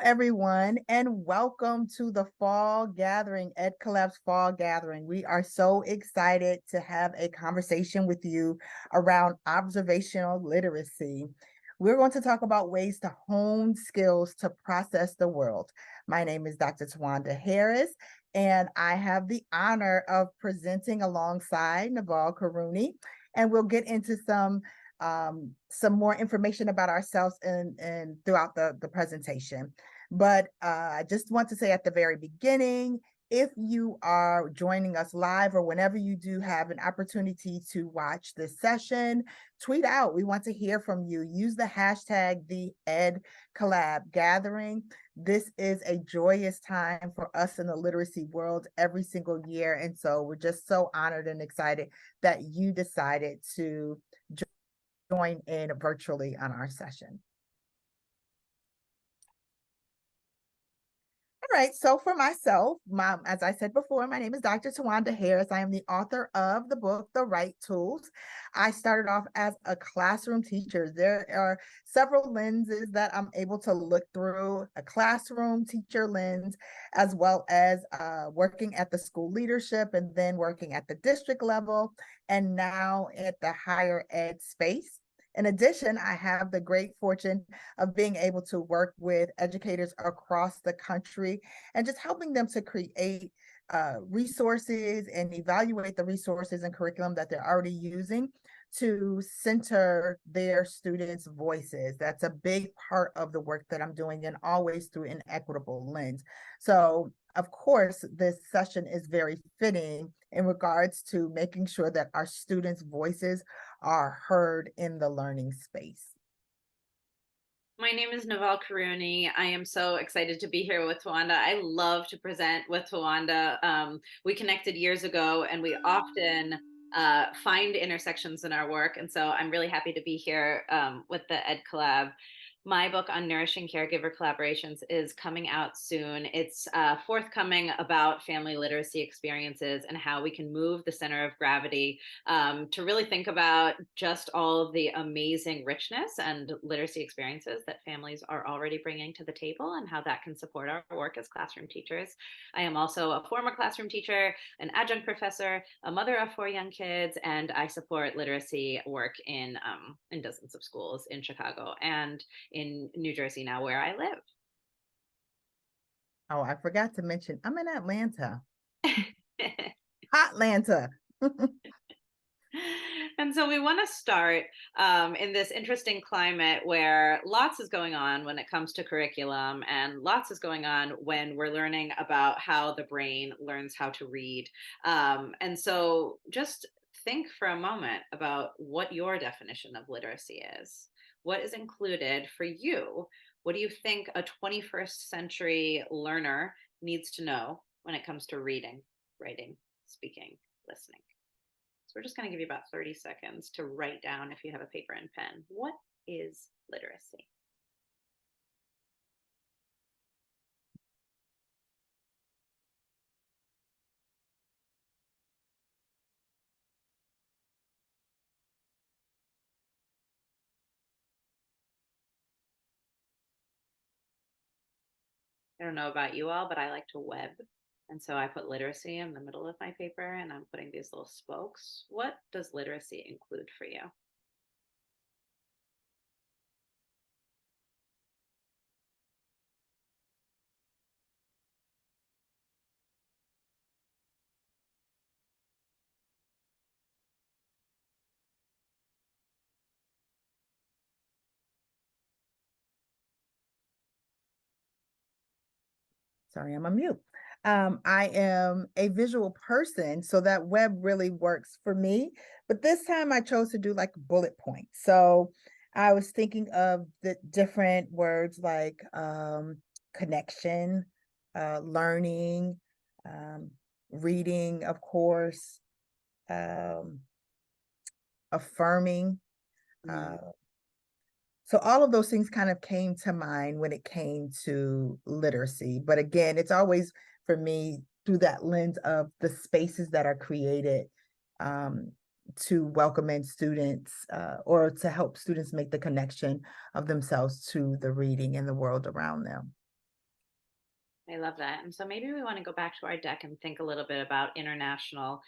everyone, and welcome to the Fall Gathering, Ed Collab's Fall Gathering. We are so excited to have a conversation with you around observational literacy. We're going to talk about ways to hone skills to process the world. My name is Dr. Towanda Harris, and I have the honor of presenting alongside Nawal Qarooni, and we'll get into some more information about ourselves and throughout the presentation. But I just want to say at the very beginning, if you are joining us live or whenever you do have an opportunity to watch this session, tweet out. We want to hear from you. Use the hashtag #TheEdCollabGathering. This is a joyous time for us in the literacy world every single year. And so we're just so honored and excited that you decided to join in virtually on our session. All right, so for myself, as I said before, my name is Dr. Towanda Harris. I am the author of the book, The Right Tools. I started off as a classroom teacher. There are several lenses that I'm able to look through, a classroom teacher lens, as well as working at the school leadership and then working at the district level, and now at the higher ed space. In addition, I have the great fortune of being able to work with educators across the country and just helping them to create resources and evaluate the resources and curriculum that they're already using to center their students' voices. That's a big part of the work that I'm doing, and always through an equitable lens. So, of course, this session is very fitting in regards to making sure that our students' voices are heard in the learning space. My name is Nawal Qarooni. I am so excited to be here with Towanda. I love to present with Towanda. We connected years ago, and we often find intersections in our work. And so I'm really happy to be here with the Ed Collab. My book on nourishing caregiver collaborations is coming out soon. It's forthcoming about family literacy experiences and how we can move the center of gravity to really think about just all of the amazing richness and literacy experiences that families are already bringing to the table and how that can support our work as classroom teachers. I am also a former classroom teacher, an adjunct professor, a mother of 4 young kids, and I support literacy work in dozens of schools in Chicago and in New Jersey now, where I live. Oh, I forgot to mention, I'm in Atlanta. Hotlanta. And so we want to start in this interesting climate where lots is going on when it comes to curriculum, and lots is going on when we're learning about how the brain learns how to read. And so just think for a moment about what your definition of literacy is. What is included for you? What do you think a 21st century learner needs to know when it comes to reading, writing, speaking, listening? So we're just going to give you about 30 seconds to write down, if you have a paper and pen, what is literacy? I don't know about you all, but I like to web. And so I put literacy in the middle of my paper, and I'm putting these little spokes. What does literacy include for you? Sorry, I'm on mute. I am a visual person, so that web really works for me. But this time I chose to do like bullet points. So I was thinking of the different words like connection, learning, reading, of course, um, affirming. Mm-hmm. So all of those things kind of came to mind when it came to literacy. But again, it's always for me through that lens of the spaces that are created um, to welcome in students or to help students make the connection of themselves to the reading and the world around them. I love that. And so maybe we want to go back to our deck and think a little bit about international,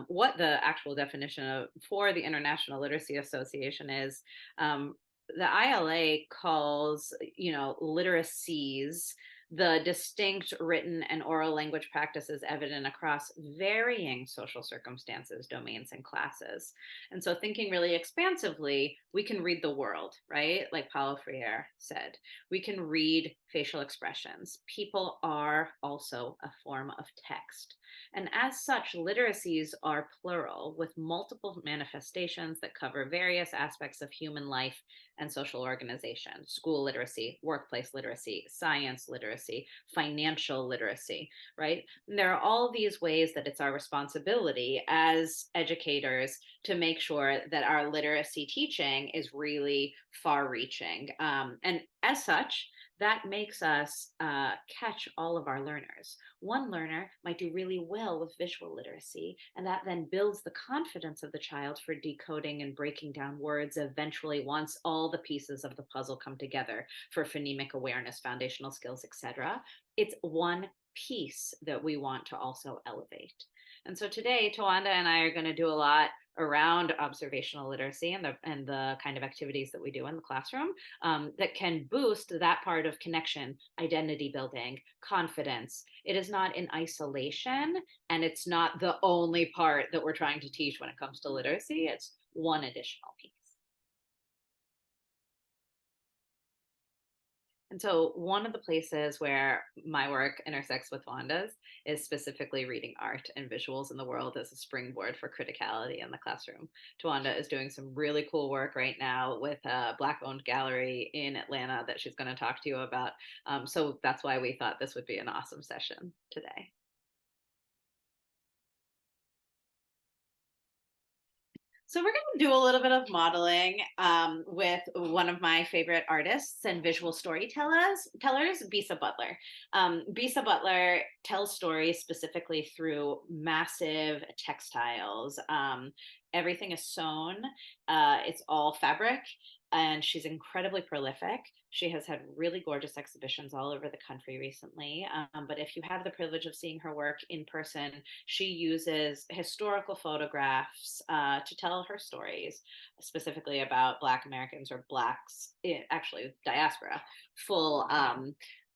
what the actual definition of for the International Literacy Association is. The ILA calls, literacies the distinct written and oral language practices evident across varying social circumstances, domains, and classes. And so, thinking really expansively, we can read the world, right? Like Paulo Freire said. We can read facial expressions. People are also a form of text. And as such, literacies are plural with multiple manifestations that cover various aspects of human life and social organization: school literacy, workplace literacy, science literacy, financial literacy, right? And there are all these ways that it's our responsibility as educators to make sure that our literacy teaching is really far reaching. And as such, that makes us catch all of our learners. One learner might do really well with visual literacy, and that then builds the confidence of the child for decoding and breaking down words eventually, once all the pieces of the puzzle come together for phonemic awareness, foundational skills, etc. It's one piece that we want to also elevate. And so today, Towanda and I are going to do a lot around observational literacy and the kind of activities that we do in the classroom that can boost that part of connection, identity building, confidence. It is not in isolation, and it's not the only part that we're trying to teach when it comes to literacy. It's one additional piece. And so, one of the places where my work intersects with Wanda's is specifically reading art and visuals in the world as a springboard for criticality in the classroom. Tawanda is doing some really cool work right now with a Black owned gallery in Atlanta that she's going to talk to you about. So, that's why we thought this would be an awesome session today. So we're going to do a little bit of modeling with one of my favorite artists and visual storytellers, Bisa Butler. Bisa Butler tells stories specifically through massive textiles. Everything is sewn. It's all fabric, and she's incredibly prolific. She has had really gorgeous exhibitions all over the country recently. But if you have the privilege of seeing her work in person, she uses historical photographs to tell her stories, specifically about Black Americans or Blacks, actually diaspora, full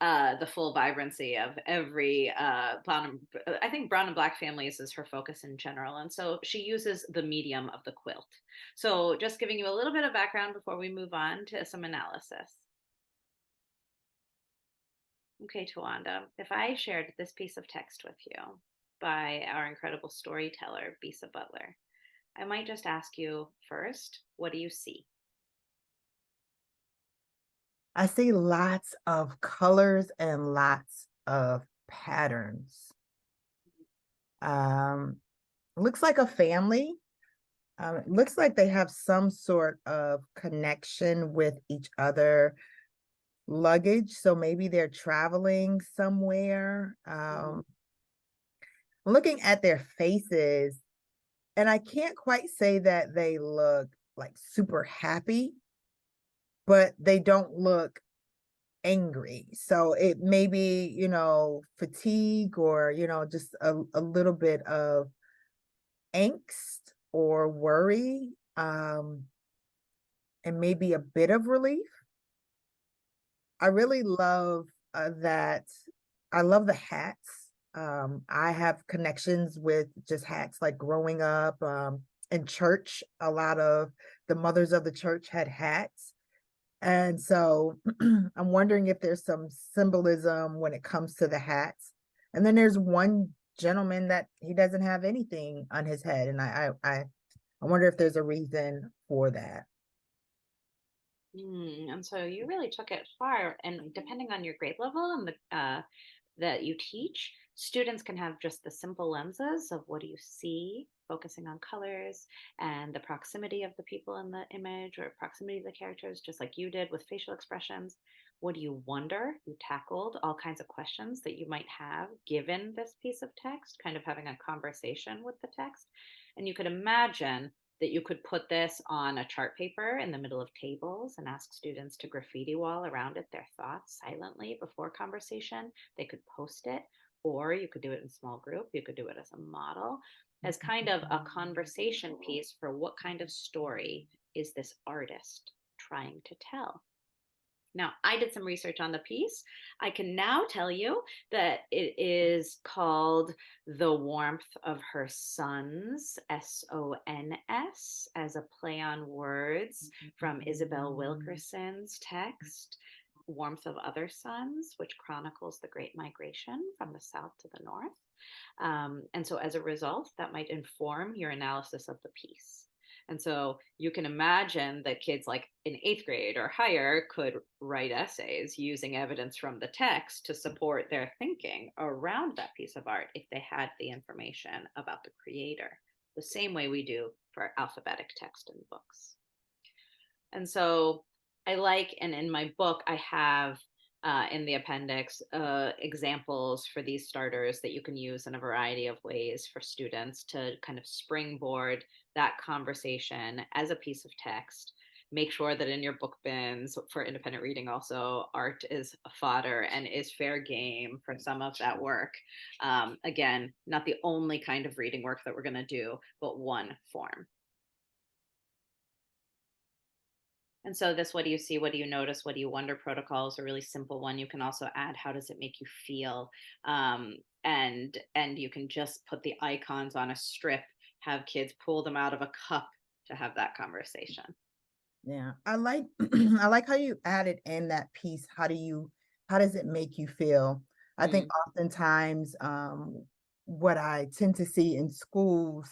the full vibrancy of every I think brown and Black families is her focus in general. And so she uses the medium of the quilt. So just giving you a little bit of background before we move on to some analysis. Okay, Tawanda, if I shared this piece of text with you by our incredible storyteller, Bisa Butler, I might just ask you first, what do you see? I see lots of colors and lots of patterns. Um, looks like a family. It looks like they have some sort of connection with each other, luggage. So maybe they're traveling somewhere. Looking at their faces, and I can't quite say that they look like super happy, but they don't look angry. So it may be, fatigue or, just a little bit of angst or worry, and maybe a bit of relief. I really love that. I love the hats. I have connections with just hats, like growing up in church. A lot of the mothers of the church had hats. And so I'm wondering if there's some symbolism when it comes to the hats. And then there's one gentleman that he doesn't have anything on his head. And I wonder if there's a reason for that. And so you really took it far. And depending on your grade level and that you teach, students can have just the simple lenses of what do you see, focusing on colors and the proximity of the people in the image or proximity of the characters, just like you did with facial expressions. What do you wonder? You tackled all kinds of questions that you might have given this piece of text, kind of having a conversation with the text. And you could imagine that you could put this on a chart paper in the middle of tables and ask students to graffiti wall around it their thoughts silently before conversation. They could post it, or you could do it in small group. You could do it as a model, as kind of a conversation piece for what kind of story is this artist trying to tell. Now, I did some research on the piece. I can now tell you that it is called The Warmth of Her Sons, Sons, as a play on words from Isabel Wilkerson's text, Warmth of Other Sons, which chronicles the Great Migration from the South to the North. And so, as a result, that might inform your analysis of the piece. And so you can imagine that kids like in eighth grade or higher could write essays using evidence from the text to support their thinking around that piece of art if they had the information about the creator, the same way we do for alphabetic text in books. And so I like, and in my book, I have in the appendix examples for these starters that you can use in a variety of ways for students to kind of springboard that conversation as a piece of text. Make sure that in your book bins for independent reading, also, art is a fodder and is fair game for some of that work. Again, not the only kind of reading work that we're going to do, but one form. And so this, what do you see? What do you notice? What do you wonder? Protocol is a really simple one. You can also add, how does it make you feel? And you can just put the icons on a strip, have kids pull them out of a cup to have that conversation. Yeah, I like I like how you added in that piece. How does it make you feel? I think Mm. oftentimes what I tend to see in schools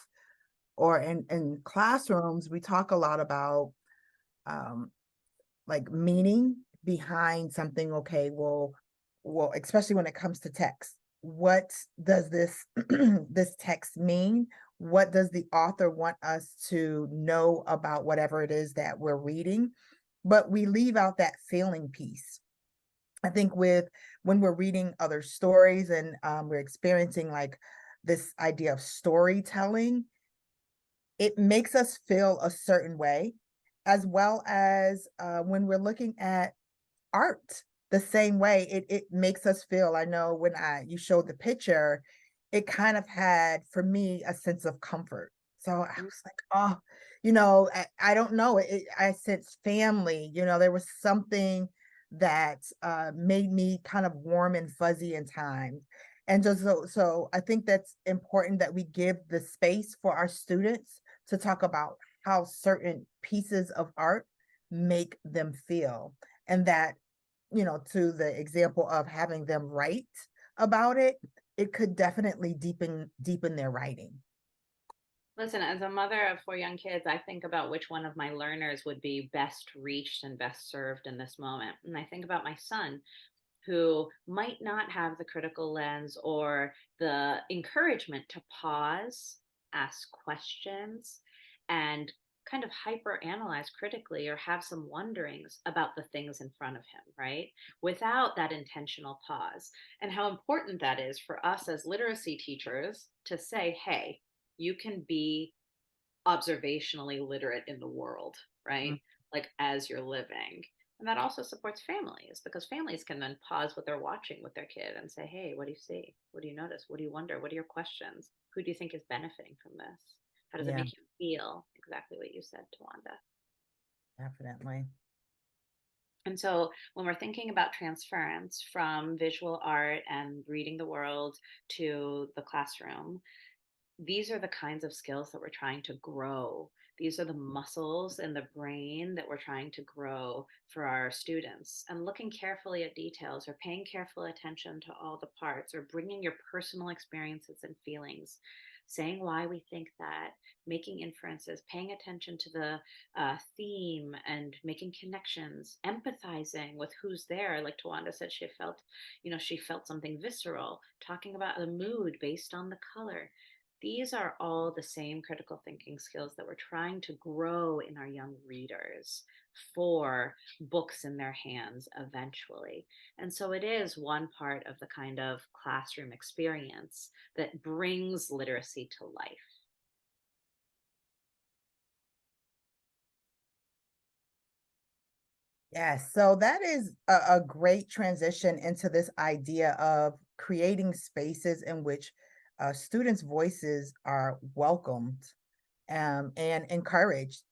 or in classrooms, we talk a lot about um like meaning behind something. Okay, well, especially when it comes to text. What does this this text mean? What does the author want us to know about whatever it is that we're reading? But we leave out that feeling piece. I think with when we're reading other stories and we're experiencing like this idea of storytelling, it makes us feel a certain way, as well as when we're looking at art the same way. It makes us feel. I know when I you showed the picture, it kind of had for me a sense of comfort. So I was like, oh, I don't know. I sensed family. There was something that made me kind of warm and fuzzy in time. And just so I think that's important that we give the space for our students to talk about how certain pieces of art make them feel. And that, to the example of having them write about it, it could definitely deepen their writing. Listen, as a mother of four young kids, I think about which one of my learners would be best reached and best served in this moment. And I think about my son, who might not have the critical lens or the encouragement to pause, ask questions, and kind of hyper analyze critically or have some wonderings about the things in front of him, right? Without that intentional pause. And how important that is for us as literacy teachers to say, hey, you can be observationally literate in the world, right? Like as you're living. And that also supports families because families can then pause what they're watching with their kid and say, hey, what do you see? What do you notice? What do you wonder? What are your questions? Who do you think is benefiting from this? How does it Yeah, make you feel? Exactly what you said, Towanda. definitely. And so when we're thinking about transference from visual art and reading the world to the classroom, these are the kinds of skills that we're trying to grow. These are the muscles in the brain that we're trying to grow for our students. And looking carefully at details or paying careful attention to all the parts or bringing your personal experiences and feelings, saying why we think that, making inferences, paying attention to the theme and making connections, empathizing with who's there. Like Tawanda said, she felt something visceral, talking about the mood based on the color. These are all the same critical thinking skills that we're trying to grow in our young readers for books in their hands eventually. And so it is one part of the kind of classroom experience that brings literacy to life. Yes, so that is a great transition into this idea of creating spaces in which students' voices are welcomed and encouraged.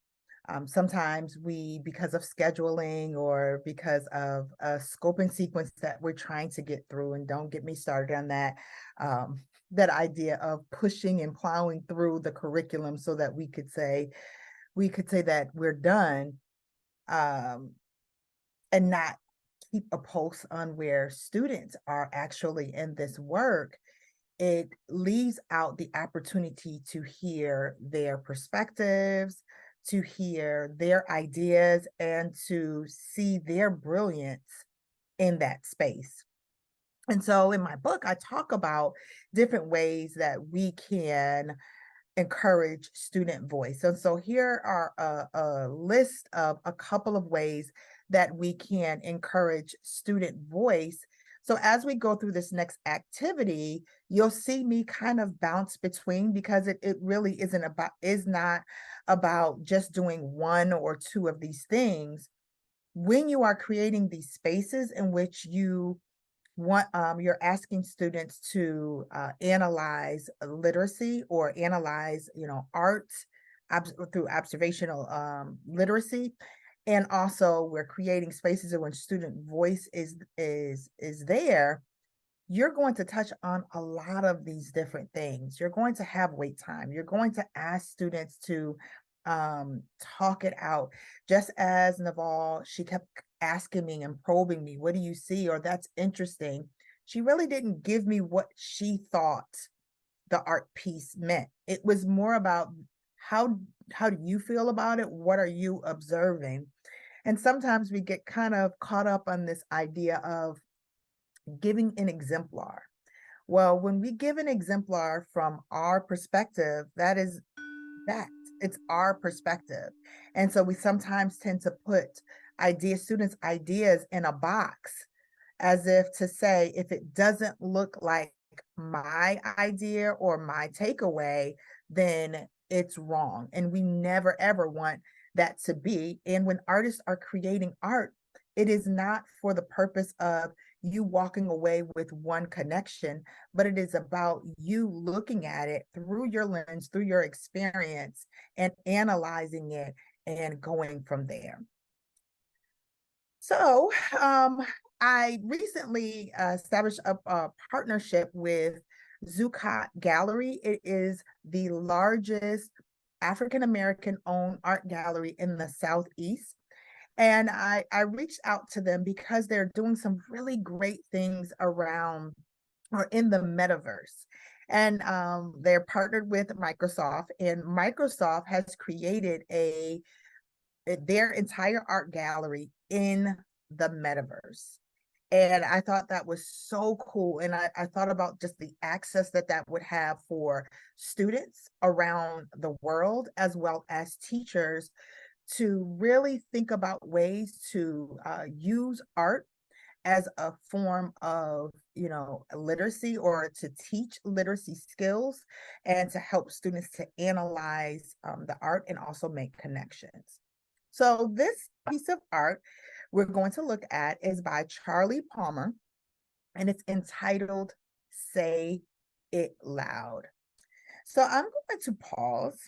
Sometimes we, because of scheduling or because of a scope and sequence that we're trying to get through, and don't get me started on that, that idea of pushing and plowing through the curriculum so that we could say that we're done. Um, and not keep a pulse on where students are actually in this work, it leaves out the opportunity to hear their perspectives, to hear their ideas, and to see their brilliance in that space. And so in my book, I talk about different ways that we can encourage student voice. And so here are a list of a couple of ways that we can encourage student voice. So as we go through this next activity, you'll see me kind of bounce between, because it really is not about just doing one or two of these things. When you are creating these spaces in which you're asking students to analyze literacy or analyze, art, through observational literacy, and also we're creating spaces in which student voice is there. You're going to touch on a lot of these different things. You're going to have wait time. You're going to ask students to talk it out. Just as Nawal, she kept asking me and probing me, what do you see? Or that's interesting. She really didn't give me what she thought the art piece meant. It was more about how how do you feel about it? What are you observing? And sometimes we get kind of caught up on this idea of giving an exemplar. Well, when we give an exemplar from our perspective, that is that. It's our perspective. And so we sometimes tend to put students' ideas in a box, as if to say, if it doesn't look like my idea or my takeaway, then it's wrong. And we never ever want that to be. And when artists are creating art, it is not for the purpose of you walking away with one connection, but it is about you looking at it through your lens, through your experience, and analyzing it and going from there. So, I recently established a partnership with Zuccotti Gallery. It is the largest African American owned art gallery in the Southeast. And I reached out to them because they're doing some really great things around or in the metaverse. And they're partnered with Microsoft, and Microsoft has created their entire art gallery in the metaverse. And I thought that was so cool. And I thought about just the access that that would have for students around the world, as well as teachers, to really think about ways to use art as a form of, literacy, or to teach literacy skills, and to help students to analyze the art and also make connections. So this piece of art we're going to look at is by Charlie Palmer, and it's entitled Say It Loud. So I'm going to pause,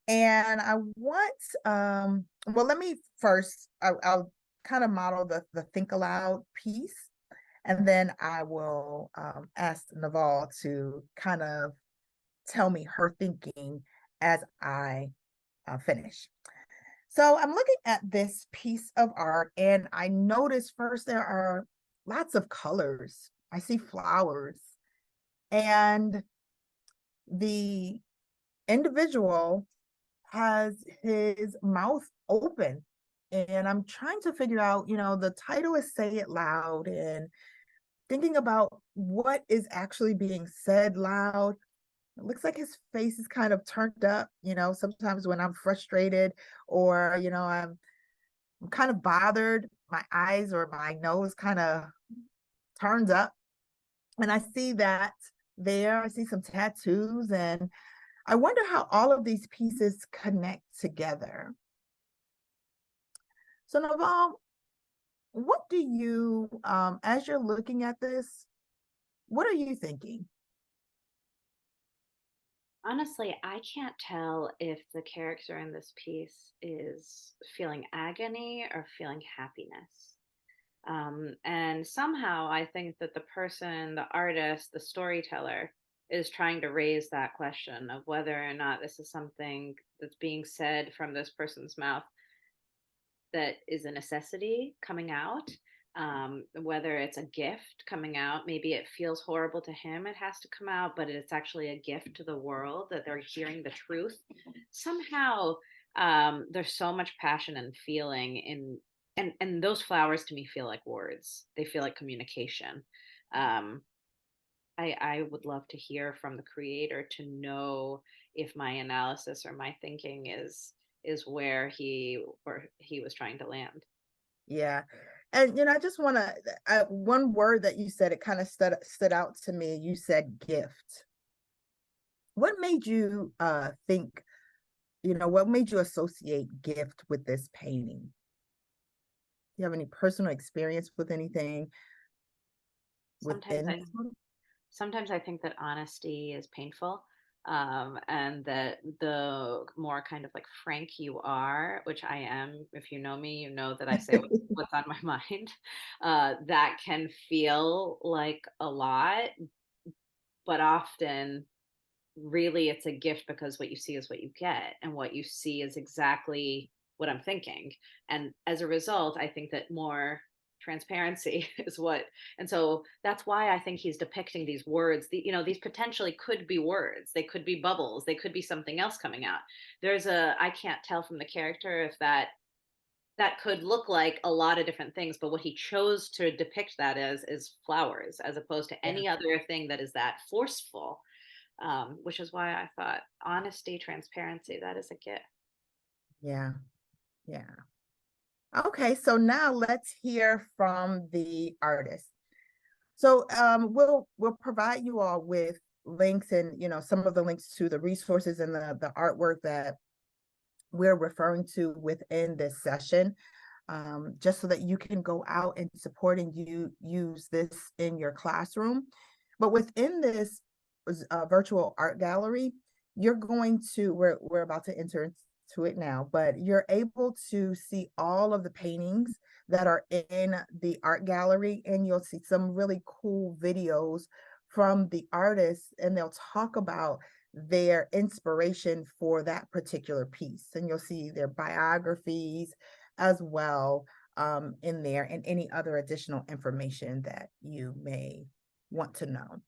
and I want, well, let me first, I'll kind of model the think aloud piece, and then I will ask Naval to kind of tell me her thinking as I finish. So I'm looking at this piece of art, and I notice first there are lots of colors. I see flowers, and the individual has his mouth open. And I'm trying to figure out, the title is Say It Loud, and thinking about what is actually being said loud. It looks like his face is kind of turned up. Sometimes when I'm frustrated, or, I'm kind of bothered, my eyes or my nose kind of turns up. And I see that there. I see some tattoos, and I wonder how all of these pieces connect together. So Naval, what do you, as you're looking at this, what are you thinking? Honestly, I can't tell if the character in this piece is feeling agony or feeling happiness. And somehow I think that the person, the artist, the storyteller is trying to raise that question of whether or not this is something that's being said from this person's mouth that is a necessity coming out, whether it's a gift coming out. Maybe it feels horrible to him, it has to come out, but it's actually a gift to the world that they're hearing the truth. Somehow, there's so much passion and feeling in, and those flowers to me feel like words. They feel like communication. Um, I would love to hear from the creator to know if my analysis or my thinking is where he was trying to land. Yeah. And I just want to one word that you said, it kind of stood out to me. You said gift. What made you think, what made you associate gift with this painting? Do you have any personal experience with anything Sometimes within I this one? sometimes I think that honesty is painful. And that the more kind of like frank you are, which I am, if you know me, you know that I say what's on my mind, that can feel like a lot, but often really it's a gift because what you see is what you get, and what you see is exactly what I'm thinking. And as a result, I think that more transparency is what, and so that's why I think he's depicting these words. These potentially could be words, they could be bubbles, they could be something else coming out. I can't tell from the character if that could look like a lot of different things, but what he chose to depict that as is flowers, as opposed to Yeah, any other thing that is that forceful. Which is why I thought honesty, transparency, that is a gift. yeah, yeah. Okay, so now let's hear from the artist. So we'll provide you all with links, and some of the links to the resources and the artwork that we're referring to within this session, just so that you can go out and support and you use this in your classroom. But within this virtual art gallery, we're about to enter into it now, but you're able to see all of the paintings that are in the art gallery, and you'll see some really cool videos from the artists, and they'll talk about their inspiration for that particular piece. And you'll see their biographies as well in there, and any other additional information that you may want to know.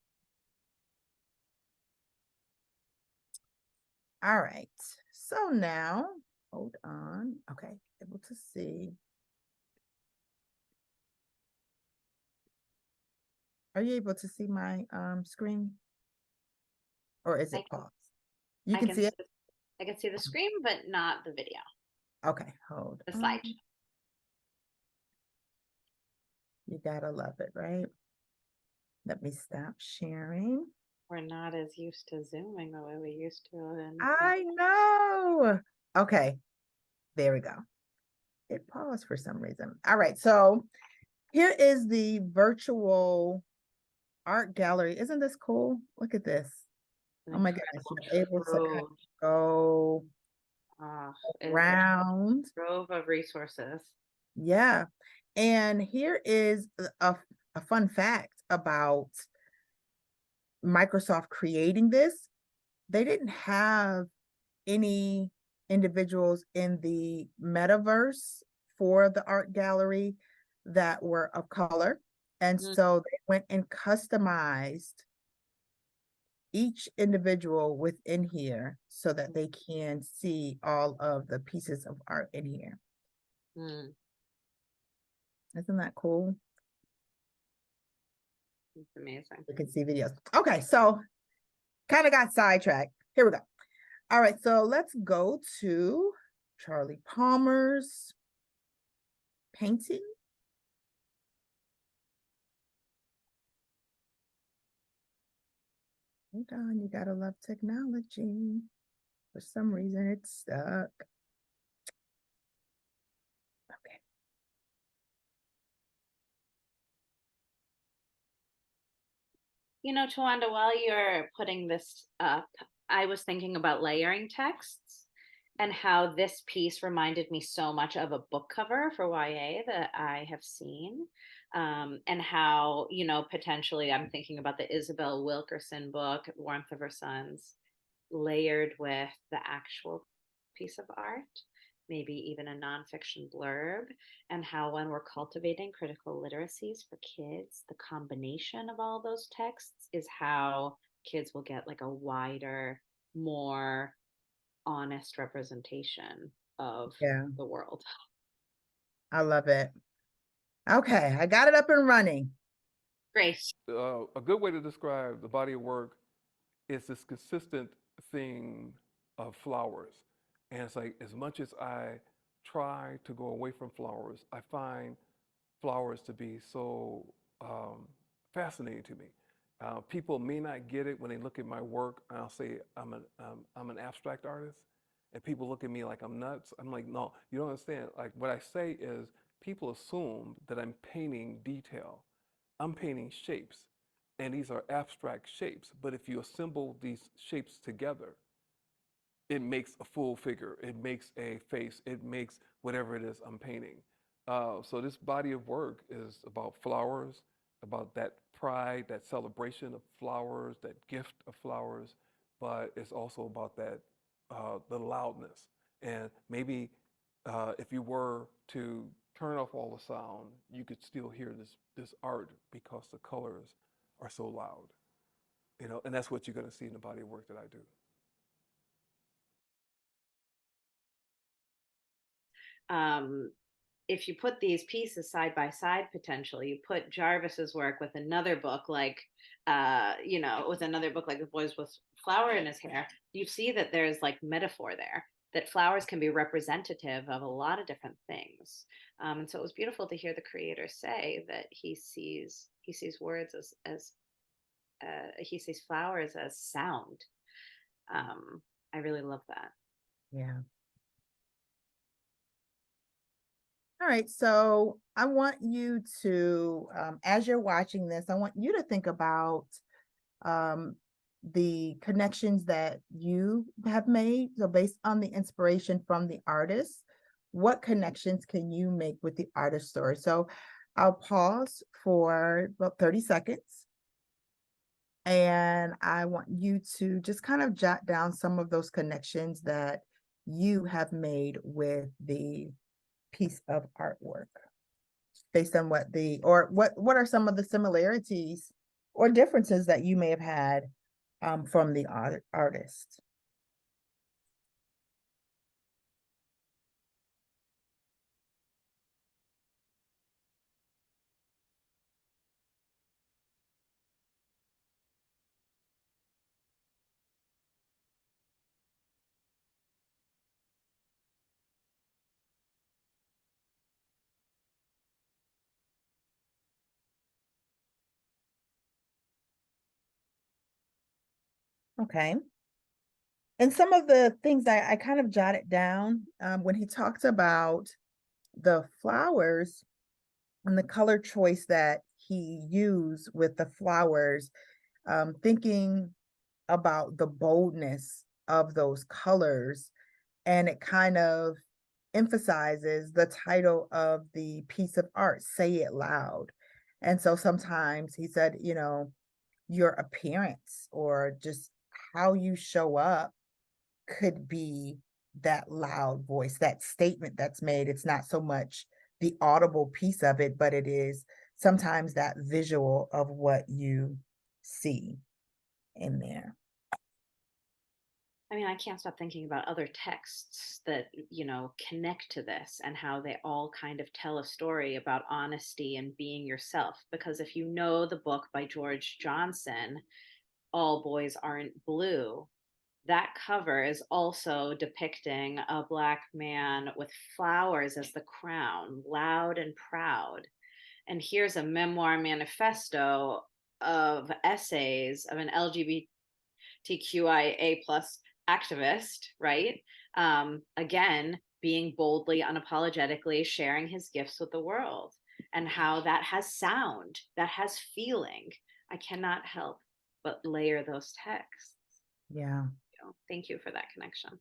All right. So now, hold on. Okay, able to see. Are you able to see my screen, or is I it can paused? You I can can see see it? I can see the screen, but not the video, Okay, hold the on. slide. You gotta love it, right? Let me stop sharing. We're not as used to zooming the way we used to. And I know. Okay, there we go. It paused for some reason. All right, so here is the virtual art gallery. Isn't this cool? Look at this. an Oh my goodness, incredible you're able to kind trove, of go it's a around. trove of resources. Yeah. And here is a fun fact about Microsoft creating this. They didn't have any individuals in the metaverse for the art gallery that were of color. And Mm, so they went and customized each individual within here so that they can see all of the pieces of art in here. mm, Isn't that cool? it's amazing. You can see videos. Okay, so kind of got sidetracked. Here we go. All right, so let's go to Charlie Palmer's painting. Hold on, you gotta love technology. For some reason, it's stuck. Okay. You know, Tawanda, while you're putting this up, I was thinking about layering texts and how this piece reminded me so much of a book cover for YA that I have seen. And how, you know, potentially I'm thinking about the Isabel Wilkerson book, Warmth of Her Sons, layered with the actual piece of art, maybe even a nonfiction blurb, and how when we're cultivating critical literacies for kids, the combination of all those texts is how kids will get like a wider, more honest representation of Yeah, the world. I love it. Okay, I got it up and running. Great. A good way to describe the body of work is this consistent theme of flowers. And it's like, as much as I try to go away from flowers, I find flowers to be so fascinating to me. People may not get it when they look at my work. I'll say I'm an abstract artist, and people look at me like I'm nuts. I'm like, no, you don't understand. Like what I say is, people assume that I'm painting detail. I'm painting shapes, and these are abstract shapes. But if you assemble these shapes together, it makes a full figure. It makes a face. It makes whatever it is I'm painting. So this body of work is about flowers, about that pride, that celebration of flowers, that gift of flowers, but it's also about that the loudness. And maybe if you were to turn off all the sound, you could still hear this art because the colors are so loud. You know, and that's what you're going to see in the body of work that I do. Um, if you put these pieces side by side, potentially you put Jarvis's work with another book like you know, with another book like The Boys with Flower in His Hair, you see that there's like metaphor there, that flowers can be representative of a lot of different things. And so it was beautiful to hear the creator say that he sees words as he sees flowers as sound. I really love that. Yeah. All right, so I want you to, as you're watching this, I want you to think about um, the connections that you have made. So, based on the inspiration from the artist, what connections can you make with the artist story? So, I'll pause for about 30 seconds, and I want you to just kind of jot down some of those connections that you have made with the piece of artwork based on what the or what are some of the similarities or differences that you may have had from the artist. Okay. And some of the things I kind of jotted down when he talked about the flowers and the color choice that he used with the flowers, thinking about the boldness of those colors, and it kind of emphasizes the title of the piece of art, Say It Loud. And so sometimes he said, you know, your appearance or just how you show up could be that loud voice, that statement that's made. It's not so much the audible piece of it, but it is sometimes that visual of what you see in there. I mean, I can't stop thinking about other texts that, you know, connect to this and how they all kind of tell a story about honesty and being yourself. Because if you know the book by George Johnson, All Boys Aren't Blue, that cover is also depicting a Black man with flowers as the crown, loud and proud. And here's a memoir manifesto of essays of an LGBTQIA plus activist, right? Again, being boldly, unapologetically sharing his gifts with the world, and how that has sound, that has feeling. I cannot help but layer those texts. Yeah. Thank you for that connection.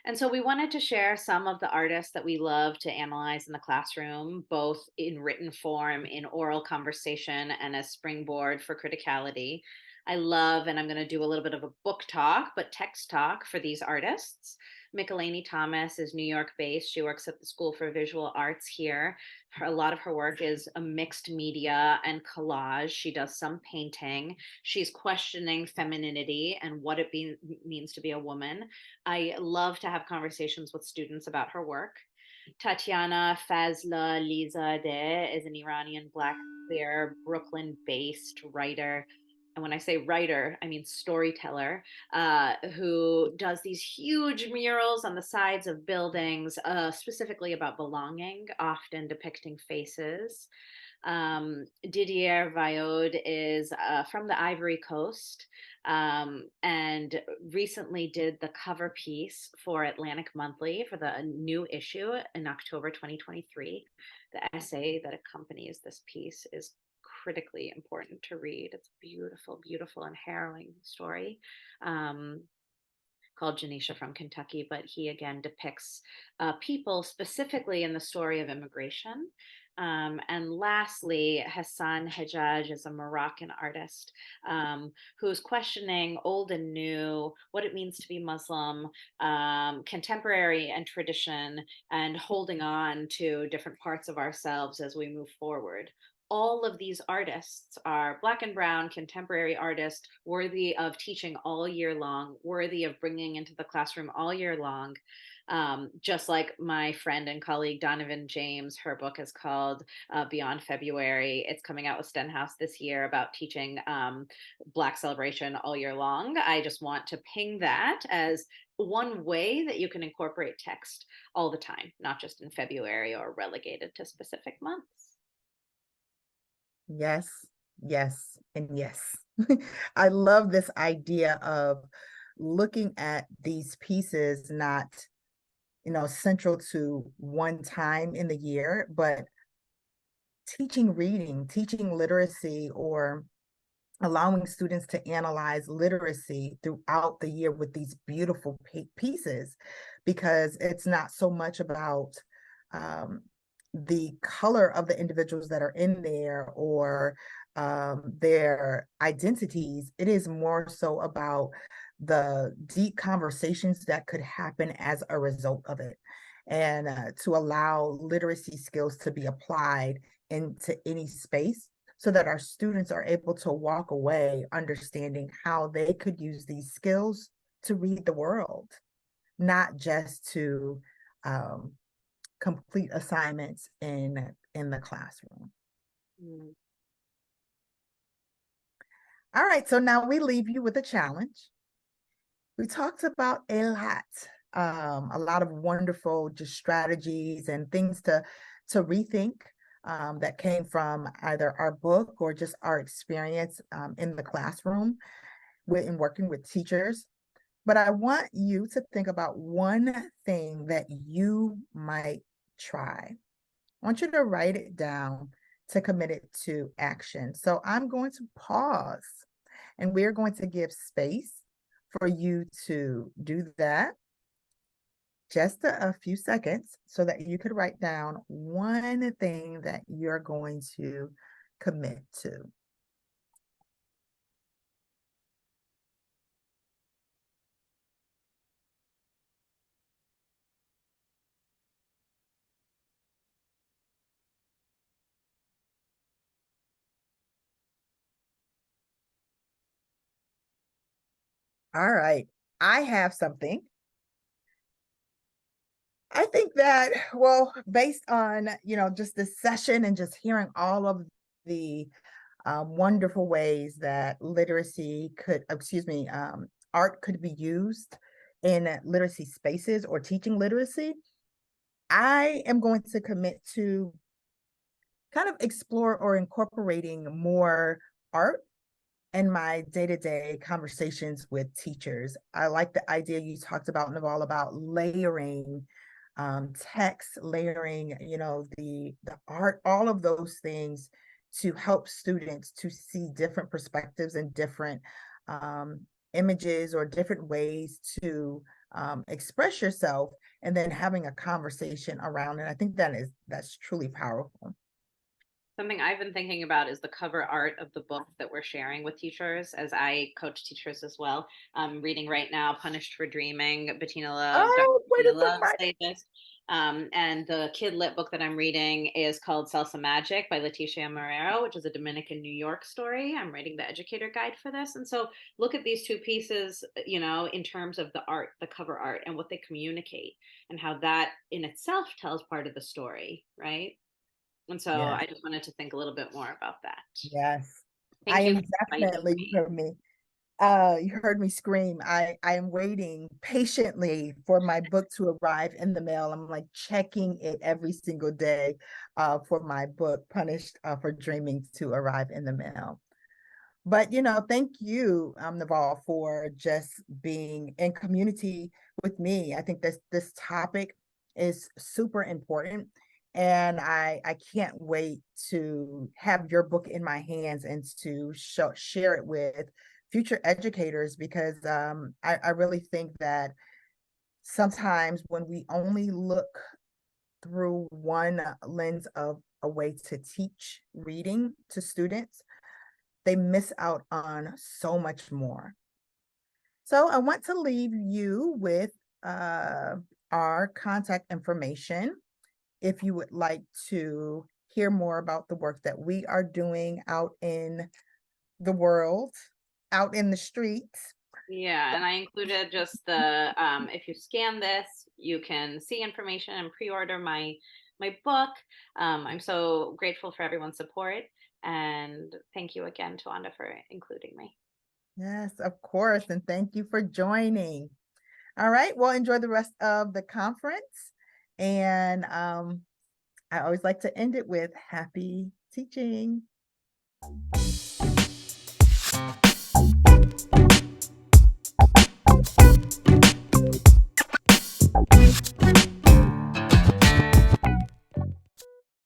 And so we wanted to share some of the artists that we love to analyze in the classroom, both in written form, in oral conversation, and as springboard for criticality. I love, and I'm going to do a little bit of a book talk, but text talk for these artists. Michelini Thomas is New York based. She works at the School for Visual Arts here. A lot of her work is a mixed media and collage. She does some painting. She's questioning femininity and what it means to be a woman. I love to have conversations with students about her work. Tatiana Fazla Lizadeh is an Iranian Black queer Brooklyn based writer. And when I say writer, I mean storyteller, who does these huge murals on the sides of buildings, specifically about belonging, often depicting faces. Didier Vaillod is from the Ivory Coast, and recently did the cover piece for Atlantic Monthly for the new issue in October 2023. The essay that accompanies this piece is critically important to read. It's a beautiful, beautiful and harrowing story. Called Janisha from Kentucky, but he again depicts people specifically in the story of immigration. And lastly, Hassan Hajjaj is a Moroccan artist who's questioning old and new, what it means to be Muslim, contemporary and tradition, and holding on to different parts of ourselves as we move forward. All of these artists are Black and brown contemporary artists, worthy of teaching all year long, worthy of bringing into the classroom all year long. Just like my friend and colleague Donovan James, her book is called Beyond February. It's coming out with Stenhouse this year about teaching Black celebration all year long. I just want to ping that as one way that you can incorporate text all the time, not just in February or relegated to specific months. Yes, yes, and yes. I love this idea of looking at these pieces not, central to one time in the year, but teaching reading, teaching literacy, or allowing students to analyze literacy throughout the year with these beautiful pieces, because it's not so much about the color of the individuals that are in there or their identities. It is more so about the deep conversations that could happen as a result of it, and to allow literacy skills to be applied into any space, so that our students are able to walk away understanding how they could use these skills to read the world, not just to complete assignments in the classroom. Mm. All right, so now we leave you with a challenge. We talked about a lot of wonderful just strategies and things to rethink that came from either our book or just our experience in the classroom in working with teachers. But I want you to think about one thing that you might try. I want you to write it down to commit it to action. So I'm going to pause and we're going to give space for you to do that. Just a few seconds so that you could write down one thing that you're going to commit to. All right, I have something. I think that, well, based on, just this session and just hearing all of the wonderful ways that art could be used in literacy spaces or teaching literacy, I am going to commit to kind of explore or incorporating more art in my day-to-day conversations with teachers. I like the idea you talked about, Nawal, about layering text, layering, the art, all of those things to help students to see different perspectives and different images or different ways to express yourself, and then having a conversation around it. I think that's truly powerful. Something I've been thinking about is the cover art of the book that we're sharing with teachers, as I coach teachers as well. I'm reading right now Punished for Dreaming, Bettina Love, Dr. Oh, way Bettina to put Love my say this. And the kid lit book that I'm reading is called Salsa Magic by Leticia Marrero, which is a Dominican New York story. I'm writing the educator guide for this. And so look at these two pieces, in terms of the art, the cover art, and what they communicate, and how that in itself tells part of the story, right? And so Yes, I just wanted to think a little bit more about that. yes. I Thank you am for inviting definitely, me. you heard me scream. I am waiting patiently for my book to arrive in the mail. I'm like checking it every single day for my book, Punished for Dreaming, to arrive in the mail. But thank you, Nawal, for just being in community with me. I think this topic is super important, and I can't wait to have your book in my hands and to share it with future educators, because I really think that sometimes when we only look through one lens of a way to teach reading to students, they miss out on so much more. So I want to leave you with our contact information if you would like to hear more about the work that we are doing out in the world, out in the streets. Yeah, and I included just the if you scan this, you can see information and pre-order my book. I'm so grateful for everyone's support, and thank you again, Towanda, for including me. Yes, of course. And thank you for joining. All right. Well, enjoy the rest of the conference. And I always like to end it with happy teaching.